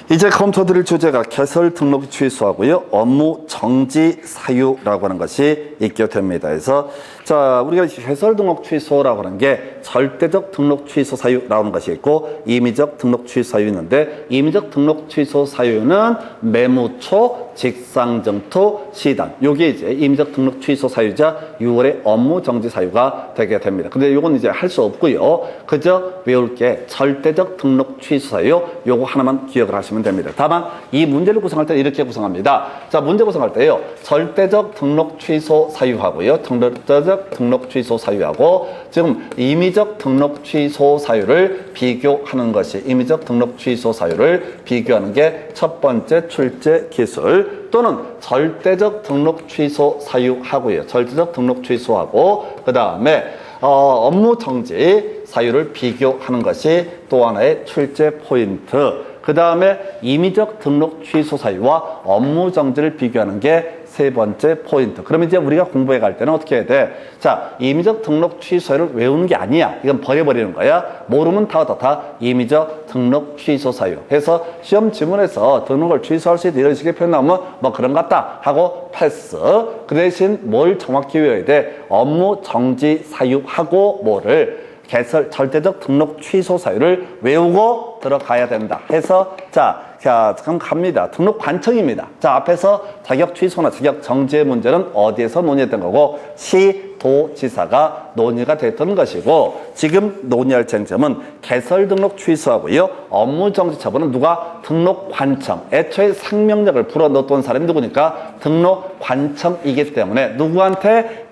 이제 검토드릴 주제가 개설 등록 취소하고요. 업무 정지 사유라고 하는 것이 있게 됩니다. 그래서 자, 우리가 개설 등록 취소라고 하는 게 절대적 등록 취소 사유라고 하는 것이 있고 임의적 등록 취소 사유 있는데 임의적 등록 취소 사유는 매무초, 직상정토, 시단. 요게 이제 임의적 등록 취소 사유자 6월의 업무 정지 사유가 되게 됩니다. 근데 요건 이제 할 수 없고요. 그저 외울 게 절대적 등록 취소 사유 요거 하나만 기억을 하시면 됩니다. 다만 이 문제를 구성할 때 이렇게 구성합니다. 자, 문제 구성할 때요. 절대적 등록 취소 사유하고요. 절대적 등록 취소 사유하고 지금 임의적 등록 취소 사유를 비교하는 것이 임의적 등록 취소 사유를 비교하는 게 첫 번째 출제 기술 또는 절대적 등록 취소 사유하고요. 절대적 등록 취소하고 그 다음에 업무 정지 사유를 비교하는 것이 또 하나의 출제 포인트. 그 다음에 임의적 등록 취소 사유와 업무 정지를 비교하는 게 세 번째 포인트. 그러면 이제 우리가 공부해 갈 때는 어떻게 해야 돼? 자, 임의적 등록 취소 사유를 외우는 게 아니야. 이건 버려버리는 거야. 모르면 다 임의적 등록 취소 사유. 해서 시험 지문에서 등록을 취소할 수 있다 이런 식의 표현 나오면 뭐 그런 것 같다 하고 패스. 그 대신 뭘 정확히 외워야 돼? 업무 정지 사유하고 뭐를 개설 절대적 등록 취소 사유를 외우고 들어가야 된다. 해서 자, 그럼 갑니다. 등록 관청입니다. 자, 앞에서 자격 취소나 자격 정지의 문제는 어디에서 논의했던 거고 시도지사가 논의가 됐던 것이고 지금 논의할 쟁점은 개설 등록 취소하고요. 업무 정지 처분은 누가? 등록 관청. 애초에 상명력을 불어넣었던 사람이 누구니까? 등록 관청이기 때문에 누구한테?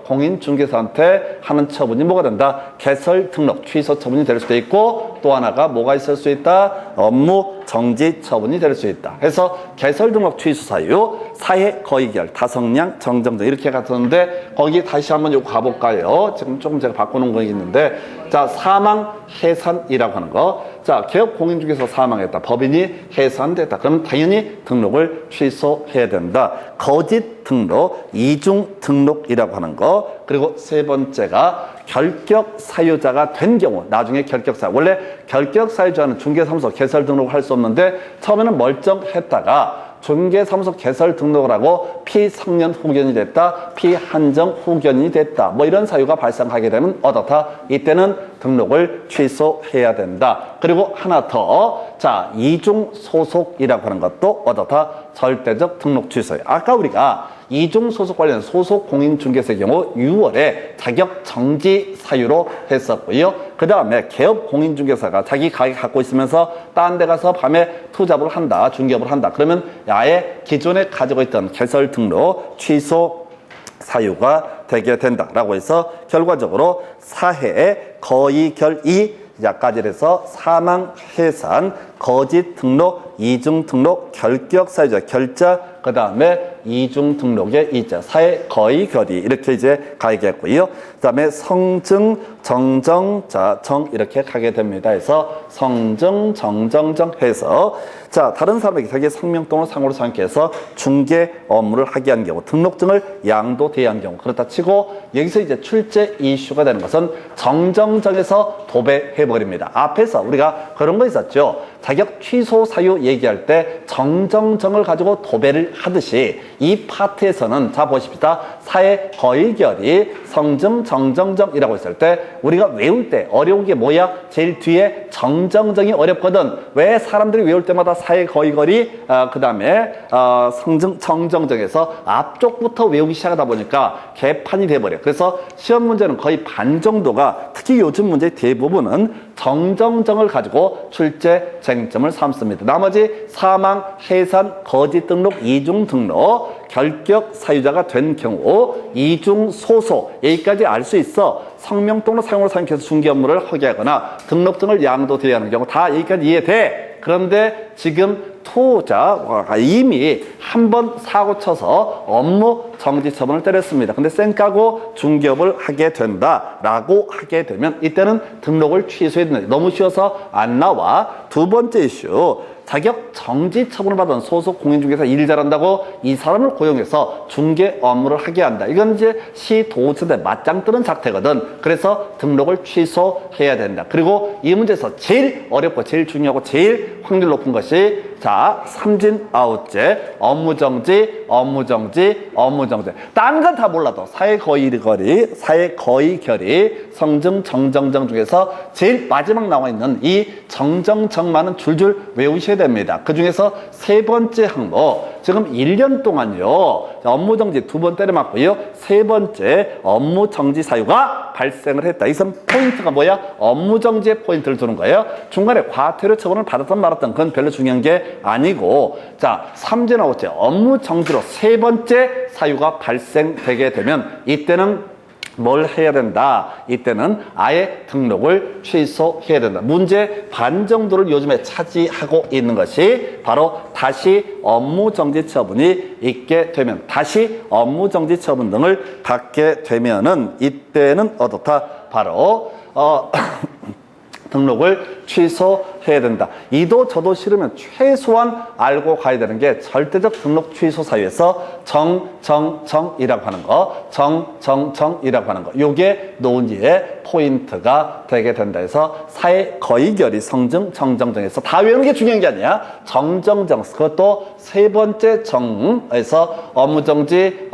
공인중개사한테 하는 처분이 뭐가 된다? 개설 등록 취소 처분이 될 수도 있고 또 하나가 뭐가 있을 수 있다? 업무 정지 처분이 될 수 있다. 그래서 개설 등록 취소 사유, 사회 거의결, 다성량, 정정정 이렇게 갔었는데 거기 다시 한번 요거 가볼까요? 지금 조금 제가 바꿔놓은 거 있는데 자, 사망 해산이라고 하는 거. 자, 개업 공인중개사 사망했다. 법인이 해산됐다. 그러면 당연히 등록을 취소해야 된다. 거짓 등록, 이중 등록이라고 하는 거. 그리고 세 번째가 결격 사유자가 된 경우 나중에 결격사유. 원래 결격사유자는 중개사무소 개설 등록을 할 수 없는데 처음에는 멀쩡했다가 중개사무소 개설 등록을 하고 피성년 후견이 됐다, 피한정 후견이 됐다. 뭐 이런 사유가 발생하게 되면 어떻다? 이때는 등록을 취소해야 된다. 그리고 하나 더. 자, 이중 소속이라고 하는 것도 어떻다? 절대적 등록 취소예요. 아까 우리가 이중 소속 관련 소속 공인중개사의 경우 6월에 자격 정지 사유로 했었고요. 그 다음에 개업 공인중개사가 자기 가게 갖고 있으면서 딴 데 가서 밤에 투잡을 한다, 중개업을 한다. 그러면 아예 기존에 가지고 있던 개설 등록 취소 사유가 되게 된다라고 해서 결과적으로 사해의 거의결이 야까지 해서 사망, 해산, 거짓 등록, 이중 등록, 결격 사유자, 결자, 그 다음에 이중 등록의 이자, 사회 거의 결의 이렇게 이제 가겠고요. 그 다음에 성증, 정정, 자, 정 이렇게 가게 됩니다. 해서 성증, 정정정 해서 자, 다른 사람에게 자기 성명 또는 상호를 사용해서 중개 업무를 하게 한 경우 등록증을 양도대여한 경우 그렇다 치고 여기서 이제 출제 이슈가 되는 것은 정정정에서 도배해버립니다. 앞에서 우리가 그런 거 있었죠. 자격 취소 사유 얘기할 때 정정정을 가지고 도배를 하듯이 이 파트에서는 자 보십시다. 사회 거의결이 성증 정정정이라고 했을 때 우리가 외울 때 어려운 게 뭐야? 제일 뒤에 정정정이 어렵거든. 왜 사람들이 외울 때마다 사회 거의결이 그 다음에 성증 정정정에서 앞쪽부터 외우기 시작하다 보니까 개판이 돼버려. 그래서 시험 문제는 거의 반 정도가 특히 요즘 문제 대부분은 정정정을 가지고 출제 쟁점을 삼습니다. 나머지 사망, 해산, 거짓 등록, 이중 등록, 결격 사유자가 된 경우 이중 소속 여기까지 알 수 있어. 성명 또는 사용을 사용해서 중개 업무를 하게 하거나 등록증을 양도대여하는 경우 다 여기까지 이해돼. 그런데 지금 투자 이미 한 번 사고 쳐서 업무 정지 처분을 때렸습니다. 근데 쌩 까고 중개업을 하게 된다라고 하게 되면 이때는 등록을 취소해야 된다. 너무 쉬워서 안 나와. 두 번째 이슈. 자격 정지 처분을 받은 소속 공인중개사 일 잘한다고 이 사람을 고용해서 중개 업무를 하게 한다. 이건 이제 시도지사에 맞짱 뜨는 작태거든. 그래서 등록을 취소해야 된다. 그리고 이 문제에서 제일 어렵고 제일 중요하고 제일 확률 높은 것이 자, 삼진 아웃제, 업무정지, 업무정지, 업무정지. 딴 건 다 몰라도 사회거의결의, 성정, 정정정 중에서 제일 마지막 나와 있는 이 정정정만은 줄줄 외우셔야 됩니다. 그 중에서 세 번째 항목, 지금 1년 동안요, 업무정지 2번 때려 맞고요, 세 번째 업무정지 사유가 발생을 했다. 이선 포인트가 뭐야? 업무정지의 포인트를 두는 거예요. 중간에 과태료 처분을 받았던 말았던 그건 별로 중요한 게 아니고, 자, 삼진 아웃제 업무정지로 세 번째 사유가 발생되게 되면 이때는 뭘 해야 된다? 이때는 아예 등록을 취소해야 된다. 문제 반 정도를 요즘에 차지하고 있는 것이 바로 다시 업무정지 처분이 있게 되면, 다시 업무정지 처분 등을 받게 되면은 이때는 어떻다? 바로 등록을 취소해야 된다. 이도 저도 싫으면 최소한 알고 가야 되는 게 절대적 등록 취소 사유에서 정이라고 하는 거, 정이라고 하는 거. 요게 논의의 포인트가 되게 된다 해서 사회 거의결의 성정, 정정정에서 다 외우는 게 중요한 게 아니야. 정정정, 그것도 세 번째 정에서 업무정지,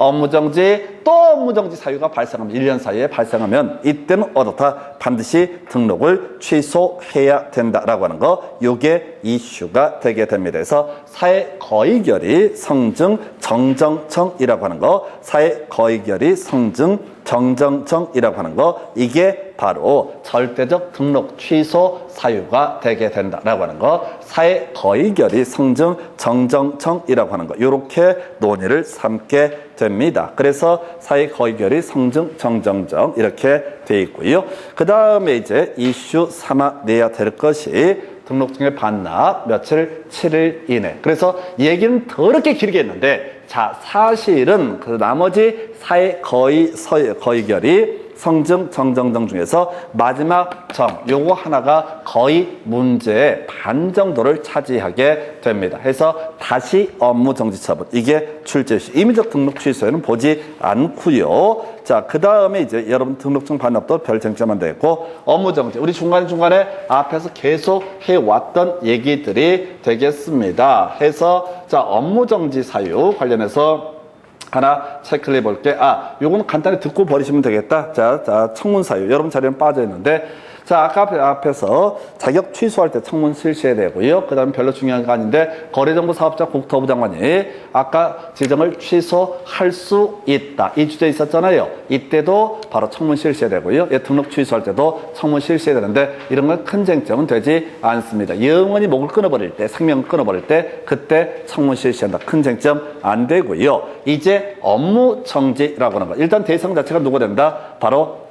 또 업무정지 사유가 발생하면 1년 사이에 발생하면 이때는 어떻다? 반드시 등록을 취소해야 된다라고 하는 거, 요게 이슈가 되게 됩니다. 그래서 사회 거의결의 성증 정정정이라고 하는 거, 사회 거의결의 성증 정정정이라고 하는 거, 이게 바로 절대적 등록 취소 사유가 되게 된다라고 하는 거, 사회 거의결의 성증 정정정이라고 하는 거, 요렇게 논의를 삼게 됩니다. 그래서 사회 거의결의 성증 정정정 이렇게 돼 있고요. 그 다음에 이제 이슈 삼아 내야 될 것이 등록증의 반납 며칠 7일 이내. 그래서 얘기는 더럽게 길게 했는데, 자, 사실은 그 나머지 사회 거의결의 성증 정정정 중에서 마지막 정, 요거 하나가 거의 문제의 반 정도를 차지하게 됩니다. 해서 다시 업무정지 처분, 이게 출제시. 임의적 등록 취소에는 보지 않고요. 자, 그 다음에 이제 여러분 등록증 반납도 별 쟁점만 되고, 업무정지, 우리 중간에 앞에서 계속 해왔던 얘기들이 되겠습니다. 해서 자, 업무정지 사유 관련해서 하나 체크를 해볼게. 요거는 간단히 듣고 버리시면 되겠다. 자, 청문 사유. 여러분 자료는 빠져 있는데, 자, 아까 앞에서 자격 취소할 때 청문 실시해야 되고요. 그 다음에 별로 중요한 거 아닌데, 거래정보사업자 국토부 장관이 아까 지정을 취소할 수 있다, 이 주제 있었잖아요. 이때도 바로 청문 실시해야 되고요. 등록 취소할 때도 청문 실시해야 되는데, 이런 건 큰 쟁점은 되지 않습니다. 영원히 목을 끊어버릴 때, 생명을 끊어버릴 때, 그때 청문 실시한다. 큰 쟁점 안 되고요. 이제 업무정지라고 하는 거. 일단 대상 자체가 누가 된다? 바로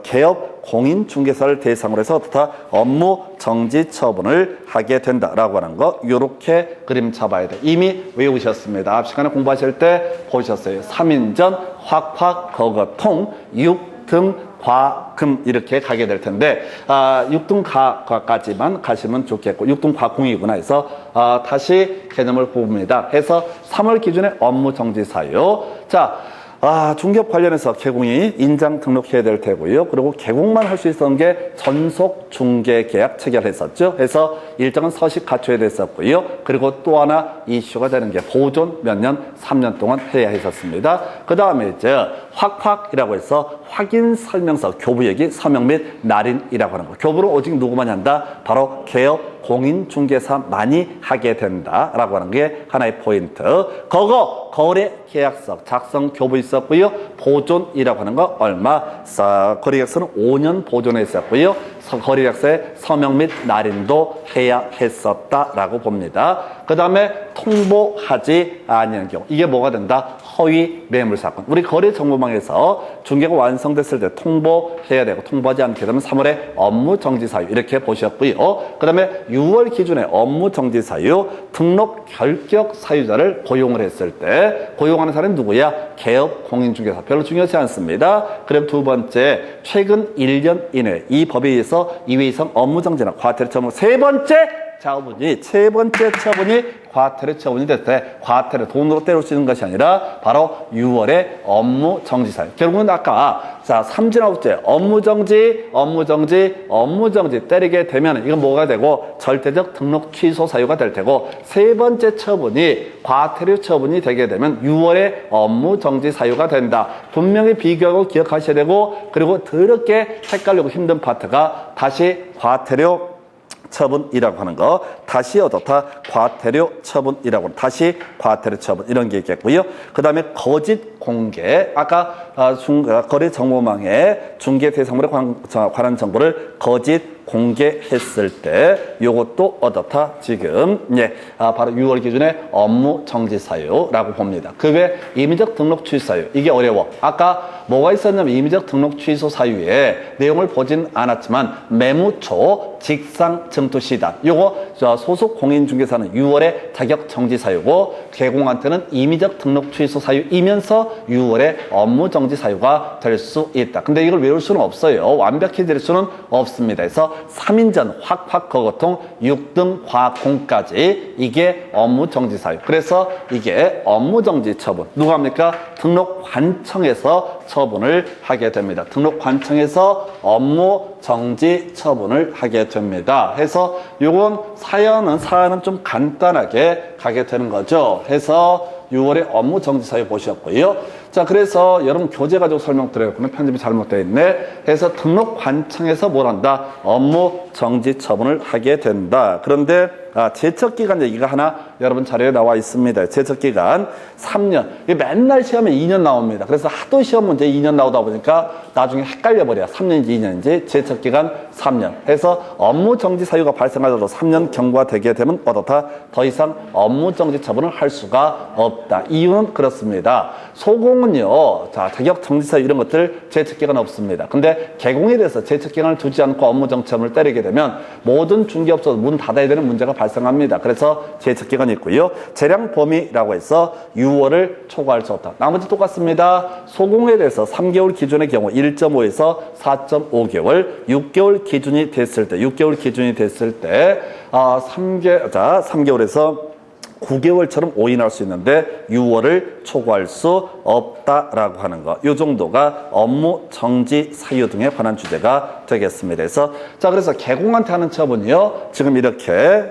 개업 공인중개사를 대상으로 해서 어떻다? 업무정지 처분을 하게 된다라고 하는 거, 요렇게 그림 잡아야 돼. 이미 외우셨습니다. 앞 시간에 공부하실 때 보셨어요. 3인전 확확 거거통 6등 과금 이렇게 가게 될 텐데, 6등 과까지만 가시면 좋겠고, 6등 과공이구나 해서 다시 개념을 봅니다. 해서 3월 기준에 업무정지 사유. 자, 중개업 관련해서 개공이 인장 등록해야 될 테고요. 그리고 개공만 할 수 있었던 게 전속 중개 계약 체결했었죠. 그래서 일정은 서식 갖춰야 됐었고요. 그리고 또 하나 이슈가 되는 게 보존 몇 년, 3년 동안 해야 했었습니다. 그 다음에 이제 확확이라고 해서 확인 설명서, 교부 얘기, 서명 및 날인이라고 하는 거. 교부를 오직 누구만이 한다? 바로 개업 공인중개사만이 하게 된다라고 하는 게 하나의 포인트. 거래 계약서 작성 교부 있었고요. 보존이라고 하는 거 얼마? 거래계약서는 5년 보존했었고요. 거래계약서에 서명 및 날인도 해야 했었다라고 봅니다. 그 다음에 통보하지 아니하는 경우, 이게 뭐가 된다? 허위 매물 사건. 우리 거래정보망에서 중개가 완성됐을 때 통보해야 되고 통보하지 않게 되면 3월에 업무 정지 사유 이렇게 보셨고요. 그 다음에 6월 기준에 업무 정지 사유 등록 결격 사유자를 고용을 했을 때 고용하는 사람은 누구야? 개업 공인중개사. 별로 중요하지 않습니다. 그럼 두 번째 최근 1년 이내 이 법에 의해서 2회 이상 업무 정지나 과태료 처분. 세 번째 처분이 과태료 처분이 됐을 때 과태료 돈으로 때릴 수 있는 것이 아니라 바로 6월에 업무 정지 사유. 결국은 아까 자 3진아웃제 업무 정지 때리게 되면 이건 뭐가 되고 절대적 등록 취소 사유가 될 테고 세 번째 처분이 과태료 처분이 되게 되면 6월에 업무 정지 사유가 된다. 분명히 비교하고 기억하셔야 되고 그리고 더럽게 헷갈리고 힘든 파트가 다시 과태료 처분이라고 하는 거 다시 어떻다 과태료 처분이라고 하는 다시 과태료 처분 이런 게 있겠고요. 그 다음에 거짓 공개 아까 거래정보망에 중개 대상물에 관한 정보를 거짓 공개했을 때 요것도 어떻다 지금 바로 6월 기준에 업무 정지 사유라고 봅니다. 그 외 임의적 등록 취소 사유 이게 어려워. 아까 뭐가 있었냐면 임의적 등록 취소 사유에 내용을 보진 않았지만 매무초 직상 증투 시단 요거 소속 공인중개사는 6월에 자격 정지 사유고 개공한테는 임의적 등록 취소 사유이면서 6월에 업무 정지 사유가 될 수 있다. 근데 이걸 외울 수는 없어요. 완벽해질 수는 없습니다. 그래서 3인전 확확 거거통 6등 과공까지 이게 업무 정지 사유. 그래서 이게 업무 정지 처분. 누가 합니까? 등록관청에서 처분을 하게 됩니다. 등록관청에서 업무 정지 처분을 하게 됩니다. 해서 요건 사안은 좀 간단하게 가게 되는 거죠. 해서 6월에 업무 정지 사유 보셨고요. 자, 그래서 여러분 교재 가지고 설명드렸군요. 편집이 잘못되어 있네. 해서 등록관청에서 뭘 한다? 업무 정지 처분을 하게 된다. 그런데 제척기간 얘기가 하나 여러분 자료에 나와 있습니다. 제척기간 3년. 맨날 시험에 2년 나옵니다. 그래서 하도 시험 문제 2년 나오다 보니까 나중에 헷갈려버려요. 3년인지 2년인지. 제척기간 3년. 해서 업무 정지 사유가 발생하더라도 3년 경과가 되게 되면 어떻다? 더 이상 업무 정지 처분을 할 수가 없다. 이유는 그렇습니다. 소공은요, 자격 정지 사유 이런 것들 제척기간 없습니다. 근데 개공에 대해서 제척기간을 두지 않고 업무 정지 처분을 때리게 되면 모든 중개업소 문 닫아야 되는 문제가 발생합니다. 그래서 제척기간이 있고요. 재량 범위라고 해서 6월을 초과할 수 없다. 나머지 똑같습니다. 소공에 대해서 3개월 기준의 경우 1.5에서 4.5개월, 6개월 기준이 됐을 때 3개월에서 9개월처럼 오인할 수 있는데 6월을 초과할 수 없다라고 하는 거. 이 정도가 업무 정지 사유 등에 관한 주제가 되겠습니다. 그래서 개공한테 하는 처분이요. 지금 이렇게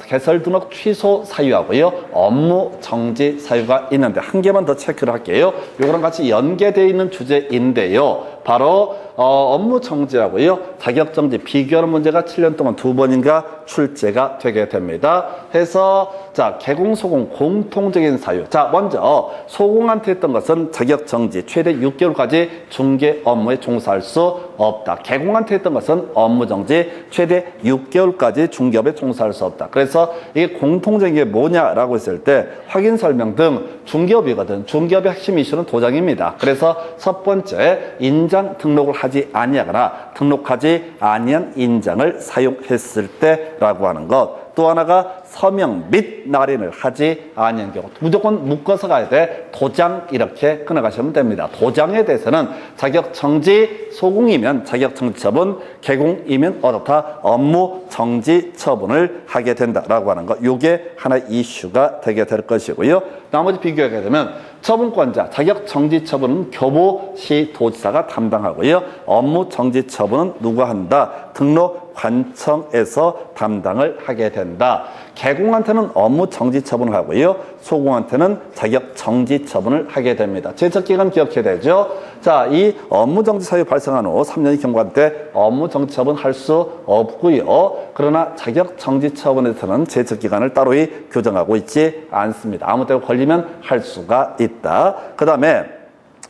개설 등록 취소 사유하고요. 업무 정지 사유가 있는데 한 개만 더 체크를 할게요. 요거랑 같이 연계되어 있는 주제인데요. 바로 업무 정지하고요. 자격 정지 비교하는 문제가 7년 동안 2번인가 출제가 되게 됩니다. 해서 개공 소공 공통적인 사유. 먼저 소공한테 했던 것은 자격 정지 최대 6개월까지 중개 업무에 종사할 수 없다. 개공한테 했던 것은 업무 정지 최대 6개월까지 중개업에 종사할 수 없다. 그래서 이게 공통적인 게 뭐냐라고 했을 때 확인 설명 등 중개업이거든. 중개업의 핵심 이슈는 도장입니다. 그래서 첫 번째 인장 등록을 하지 아니하거나 등록하지 아니한 인장을 사용했을 때라고 하는 것. 또 하나가 서명 및 날인을 하지 아니한 경우 무조건 묶어서 가야 돼. 도장 이렇게 끊어가시면 됩니다. 도장에 대해서는 자격 정지 소공이면 자격 정지 처분, 개공이면 어떻다 업무 정지 처분을 하게 된다라고 하는 거. 요게 하나의 이슈가 되게 될 것이고요. 나머지 비교하게 되면 처분권자 자격 정지 처분은 교부시도지사가 담당하고요. 업무 정지 처분은 누가 한다? 등록관청에서 담당을 하게 된다. 개공한테는 업무 정지 처분을 하고요. 소공한테는 자격 정지 처분을 하게 됩니다. 제척기간 기억해야 되죠. 이 업무 정지 사유 발생한 후 3년이 경과할 때 업무 정지 처분 할 수 없고요. 그러나 자격 정지 처분에서는 제척기간을 따로이 규정하고 있지 않습니다. 아무 때나 걸리면 할 수가 있다. 그 다음에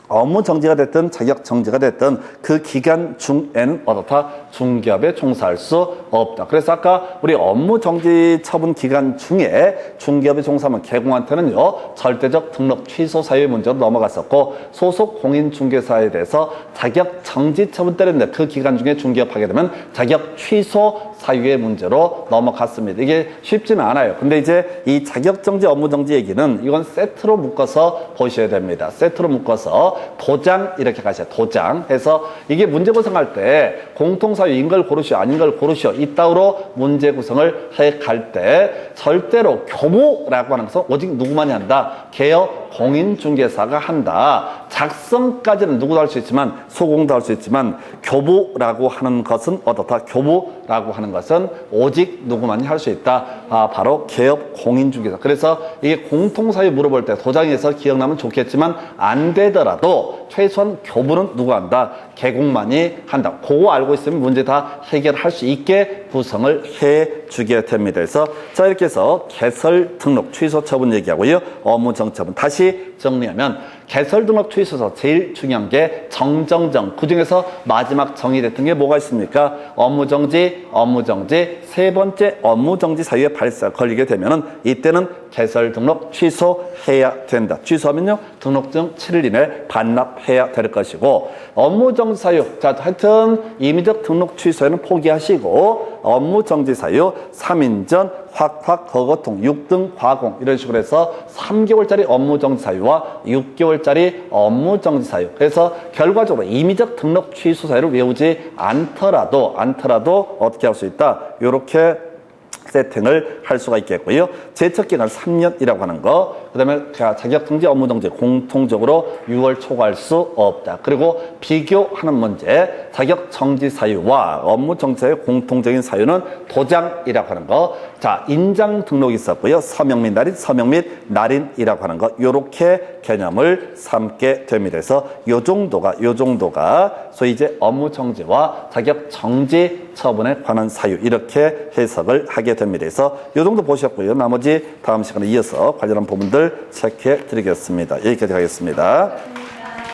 업무 정지가 됐든 자격 정지가 됐든 그 기간 중에는 어떻다? 중기업에 종사할 수 없다. 그래서 아까 우리 업무 정지 처분 기간 중에 중기업에 종사하면 개공한테는요 절대적 등록 취소 사유의 문제로 넘어갔었고 소속 공인중개사에 대해서 자격 정지 처분 때렸는데 그 기간 중에 중기업 하게 되면 자격 취소 사유의 문제로 넘어갔습니다. 이게 쉽지는 않아요. 근데 이제 이 자격 정지, 업무 정지 얘기는 이건 세트로 묶어서 보셔야 됩니다. 세트로 묶어서 도장 이렇게 가셔요. 도장 해서 이게 문제 구성할 때 공통사유인 걸 고르시오, 아닌 걸 고르시오. 이따위로 문제 구성을 해 갈 때 절대로 교부라고 하는 것은 오직 누구만이 한다? 개업 공인중개사가 한다. 작성까지는 누구도 할 수 있지만 소공도 할 수 있지만 교부라고 하는 것은 어떻다? 교부라고 하는 것은 오직 누구만이 할 수 있다. 바로 개업 공인중개사. 그래서 이게 공통사유 물어볼 때 도장에서 기억나면 좋겠지만 안 되더라도 최소한 교부는 누가 한다? 개공만이 한다. 그거 알고 있으면 문제 다 해결할 수 있게 구성을 해주게 됩니다. 그래서 자 이렇게 해서 개설 등록 취소 처분 얘기하고요. 업무 정지 처분. 다시 정리하면 개설 등록 취소서 제일 중요한 게 정정정. 그중에서 마지막 정의됐던 게 뭐가 있습니까? 업무 정지, 업무 정지. 세 번째 업무 정지 사유에 발사 걸리게 되면은 이때는 개설 등록 취소해야 된다. 취소하면요 등록증 7일 이내 반납해야 될 것이고 업무 정지 사유. 자 하여튼 임의적 등록 취소에는 포기하시고 업무 정지 사유 3인 확확 거거통 6등 과공 이런 식으로 해서 3개월짜리 업무 정지 사유와 6개월짜리 업무 정지 사유. 그래서 결과적으로 임의적 등록 취소 사유를 외우지 않더라도 어떻게 할 수 있다? 요렇게 세팅을 할 수가 있겠고요. 제척기간 3년이라고 하는 거. 그 다음에 자격정지, 업무정지 공통적으로 6월 초과할 수 없다. 그리고 비교하는 문제. 자격정지 사유와 업무정지 사유 공통적인 사유는 도장이라고 하는 거. 자, 인장 등록이 있었고요. 서명 및 날인, 서명 및 날인이라고 하는 거. 요렇게 개념을 삼게 됩니다. 그래서 요 정도가 소위 이제 업무정지와 자격정지 처분에 관한 사유 이렇게 해석을 하게 됩니다. 그래서 이 정도 보셨고요. 나머지 다음 시간에 이어서 관련한 부분들 체크해 드리겠습니다. 여기까지 하겠습니다.